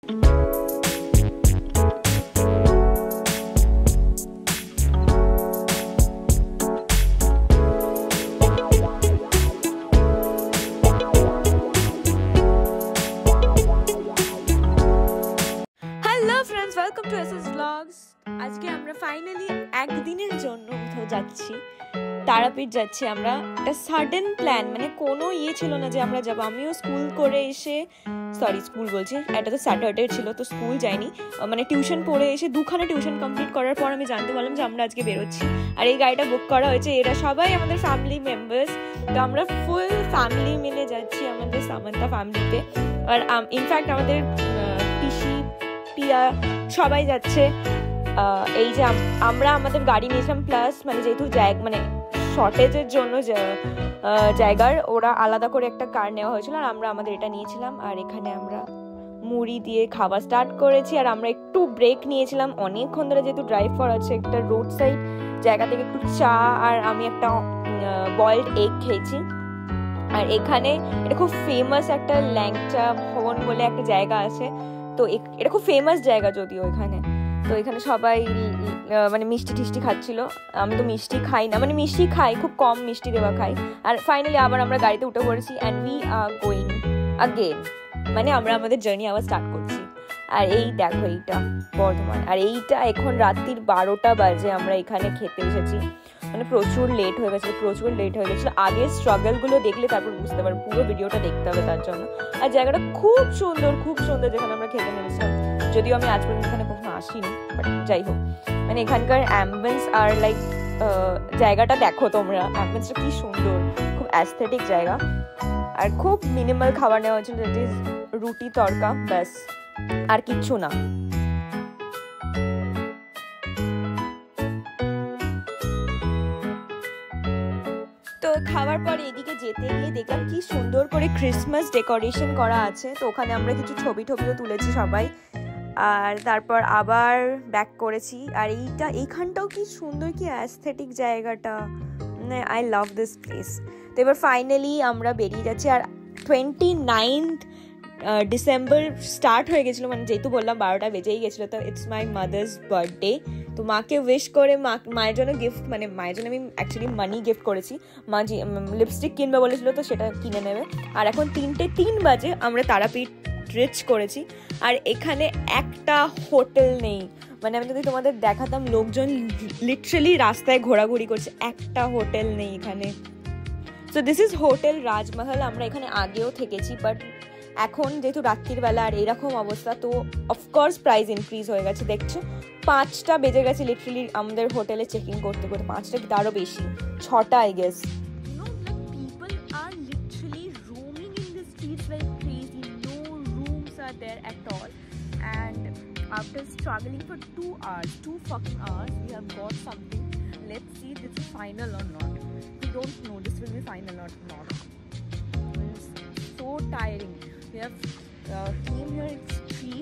Welcome to SS blogs. আজকে আমরা finally একদিনের জন্য কোথাও যাচ্ছি, তারাপীঠ যাচ্ছি আমরা। একটা সাডেন প্ল্যান, মানে কোনো ছিল না যে আমরা যাবো। আমিও স্কুল করে এসে, স্কুল বলছি, এটা তো স্যাটারডে ছিল, তো স্কুল যাইনি, মানে টিউশন পড়ে এসে দুখানা টিউশন কমপ্লিট করার পর আমি জানতে পারলাম যে আমরা আজকে বেরোচ্ছি। আর এই গাড়িটা বুক করা হয়েছে, এরা সবাই আমাদের ফ্যামিলি মেম্বার্স। তো আমরা ফুল ফ্যামিলি মিলে যাচ্ছি আমাদের সামান্তা ফ্যামিলিতে। আর ইনফ্যাক্ট আমাদের পিসি পিয়া সবাই যাচ্ছে। এই যে আমরা আমাদের গাড়ি নিয়েছিলাম, প্লাস মানে যেহেতু মানে শর্টেজের জন্য জায়গার ওরা আলাদা করে একটা কার নেওয়া হয়েছিল, আর আমরা আমাদের এটা নিয়েছিলাম। আর এখানে আমরা মুড়ি দিয়ে খাওয়া স্টার্ট করেছি, আর আমরা একটু ব্রেক নিয়েছিলাম অনেকক্ষণ ধরে, যেহেতু ড্রাইভ করা হচ্ছে। একটা রোড সাইড জায়গা থেকে একটু চা আর আমি একটা বয়েলড এগ খেয়েছি। আর এখানে এটা খুব ফেমাস একটা ল্যাংচা ভবন বলে একটা জায়গা আছে, তো এটা খুব ফেমাস জায়গা যদিও এখানে। তো এখানে সবাই মানে মিষ্টি টিষ্টি খাচ্ছিল। আমি তো মিষ্টি খাই না, মানে মিষ্টি খাই, খুব কম মিষ্টি দেওয়া খাই। আর ফাইনালি আবার আমরা গাড়িতে উঠে পড়েছি, and we are going again, মানে আমরা আমাদের জার্নি আবার স্টার্ট করছি। আর এই দেখো, এইটা বর্ধমান, আর এইটা এখন রাত্রির 12টা বাজে। আমরা এখানে খেতে এসেছি, মানে প্রচুর লেট হয়ে গেছিলো। আগের স্ট্রাগলগুলো দেখলে তারপর বুঝতে পারবো, পুরো ভিডিওটা দেখতে হবে তার জন্য। আর জায়গাটা খুব সুন্দর যেখানে আমরা খেতে নেমেছিলাম, যদিও আমি আজ পর্যন্ত এখানে কখনো আসিনি, বাট যাই হোক, মানে এখানকার অ্যাম্বিয়েন্স আর লাইক জায়গাটা দেখো তোমরা, অ্যাম্বিয়েন্সটা কি সুন্দর, খুব অ্যাস্থেটিক জায়গা। আর খুব মিনিমাল খাবার নেওয়া হয়েছিল, দ্যাট ইজ রুটি তড়কা, ব্যাস, আর কিচ্ছু না। তো খাওয়ার পর এদিকে যেতে গিয়ে দেখলাম কি সুন্দর করে ক্রিসমাস ডেকোরেশন করা আছে, তো ওখানে আমরা কিছু ছবিও তুলেছি সবাই। আর তারপর আবার ব্যাক করেছি। আর এইখানটাও কি সুন্দর, কি অ্যাস্থেটিক জায়গাটা, মানে আই লাভ দিস প্লেস। তো এবার ফাইনালি আমরা বেরিয়ে যাচ্ছি। আর 29th ডিসেম্বর স্টার্ট হয়ে গেছিলো, মানে যেহেতু বললাম 12টা বেজেই গেছিলো। তো ইটস মাই মাদার্স বার্থডে, তো মাকে উইশ করে মায়ের জন্য গিফট, মানে মায়ের জন্য আমি অ্যাকচুয়ালি মানি গিফট করেছি। মা লিপস্টিক কিনবে বলেছিল, তো সেটা কিনে নেবে। আর এখন 3:03 বাজে, আমরা তারাপীঠ রিচ করেছি। আর এখানে একটা হোটেল নেই, মানে আমি যদি তোমাদের দেখাতাম, লোকজন লিটারালি রাস্তায় ঘোরাঘুরি করছে, একটা হোটেল নেই এখানে। সো দিস ইজ হোটেল রাজমহল। আমরা এখানে আগেও থেকেছি, বাট এখন যেহেতু রাত্রির বেলা আর এরকম অবস্থা, তো অফকোর্স প্রাইস ইনক্রিজ হয়ে গেছে। দেখছো 5টা বেজে গেছে লিটারালি আমাদের হোটেলে চেকিং করতে, 5টা কি তারও বেশি, 6টা I guess. There at all, and after struggling for 2 fucking hours, we have got something. Let's see if this is final or not. We don't know this will be final or not. It's so tiring. We have came here at 3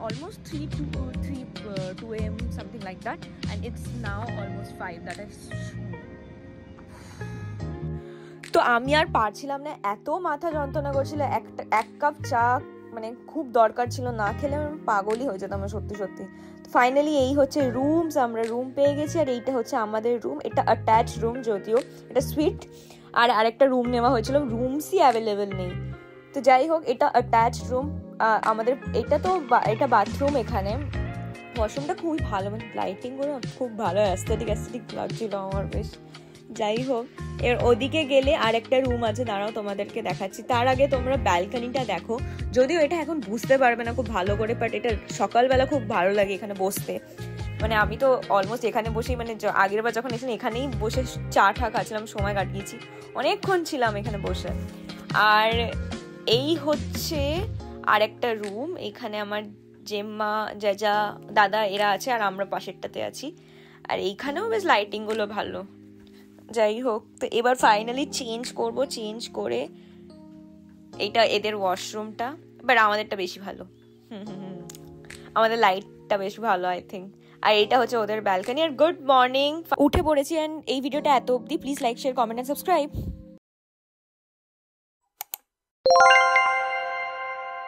almost 2 a.m. something like that, and it's now almost 5 that I've তো আমি আর পারছিলাম না, এত মাথা যন্ত্রণা করছিল। এক cup চা মানে খুব দরকার ছিল, না খেলে আমি পাগলই হয়ে যেতাম সত্যি। ফাইনালি এই হচ্ছে রুমস, আমরা রুম পেয়ে গেছি। আর এইটা হচ্ছে আমাদের রুম, এটা অ্যাটাচ রুম, যদিও এটা সুইট। আর আরেকটা রুম নেওয়া হয়েছিল, রুমসই অ্যাভেলেবেল নেই। তো যাই হোক, এটা অ্যাটাচ রুম আমাদের। এটা বাথরুম, এখানে ওয়াশরুমটা খুবই ভালো, মানে লাইটিংগুলো খুব ভালো, অ্যাস্থেটিক লাগছিল আমার বেশ। যাই হোক, এর ওদিকে গেলে আর একটা রুম আছে, দাঁড়াও তোমাদেরকে দেখাচ্ছি। তার আগে তোমরা ব্যালকনিটা দেখো, যদিও এটা এখন বুঝতে পারবে না খুব ভালো করে, বাট এটা সকালবেলা খুব ভালো লাগে এখানে বসতে। মানে আমি তো অলমোস্ট এখানে বসেই, মানে আগের বার যখন এসেছিলাম এখানেই বসে চা খাচ্ছিলাম, সময় কাটিয়েছি, অনেকক্ষণ ছিলাম এখানে বসে। আর এই হচ্ছে আর একটা রুম, এখানে আমার জেম্মা, জেজা, দাদা এরা আছে, আর আমরা পাশেরটাতে আছি। আর এইখানেও বেশ লাইটিংগুলো ভালো। যাই হোক, তো এবার ফাইনালি চেঞ্জ করে এইটা এদের ওয়াশরুমটা, বাট আমাদেরটা বেশি ভালো। আমাদের লাইটটা বেশ ভালো আই থিঙ্ক। আর এইটা হচ্ছে ওদের ব্যালকনি। আর গুড মর্নিং, উঠে পড়েছি। অ্যান্ড এই ভিডিওটা এত অবধি। Please like, share, comment and subscribe.